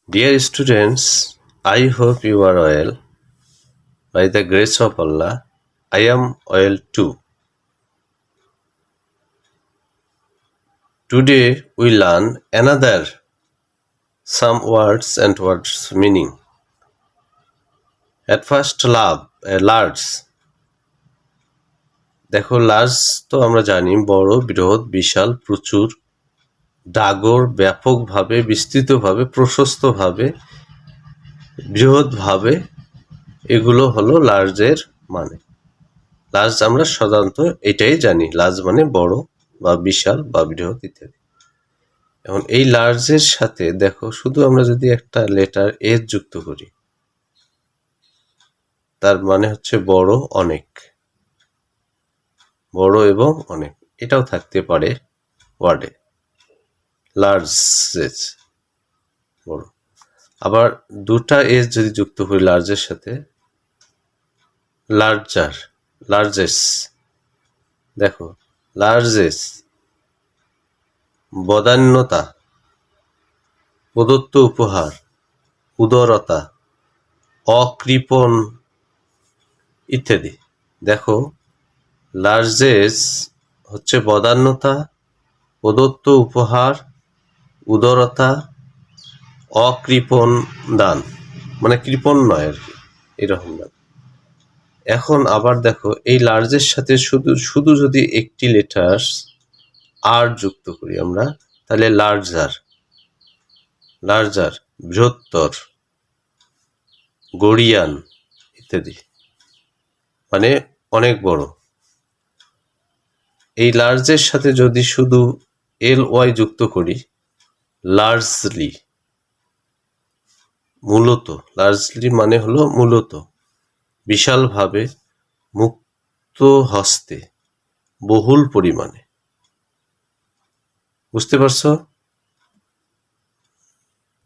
Dear students, I hope you are well. By the grace of Allah, I am well too. Today we learn another some words and words meaning. At first large. দেখো large তো আমরা জানি বড়, বৃহৎ, বিশাল, প্রচুর, ডাগর, ব্যাপকভাবে, বিস্তৃতভাবে, প্রশস্তভাবে, বৃহৎভাবে, এগুলো হলো লার্জের মানে। লার্জ আমরা সাধারণত এটাই জানি, লার্জ মানে বড় বা বিশাল বা বৃহৎ ইত্যাদি। এখন এই লার্জের সাথে দেখো শুধু আমরা যদি একটা লেটার এস যুক্ত করি, তার মানে হচ্ছে বড়, অনেক, বড় এবং অনেক, এটাও থাকতে পারে ওয়ার্ডে, লার্জেস বড়। আবার দুটা এস যদি যুক্ত করি লার্জের সাথে, লার্জার, লার্জেস, দেখো লার্জেস, বদান্যতা, প্রদত্ত উপহার, উদারতা, অকৃপণ ইত্যাদি। দেখো লার্জেস হচ্ছে বদান্যতা, প্রদত্ত উপহার, উদারতা, অকৃপণ দান, মানে কৃপণ নয় আর কি, এরকম দান। এখন আবার দেখো এই লার্জের সাথে শুধু যদি একটি লেটার আর যুক্ত করি আমরা, তাহলে লার্জার, লার্জার, বৃহত্তর, গড়িয়ান ইত্যাদি, মানে অনেক বড়। এই লার্জের সাথে যদি শুধু ly যুক্ত করি, লার্জলি, মূলত, লার্জলি মানে হলো মূলত, বিশালভাবে, মুক্ত হস্তে, বহুল পরিমাণে। বুঝতে পারছো?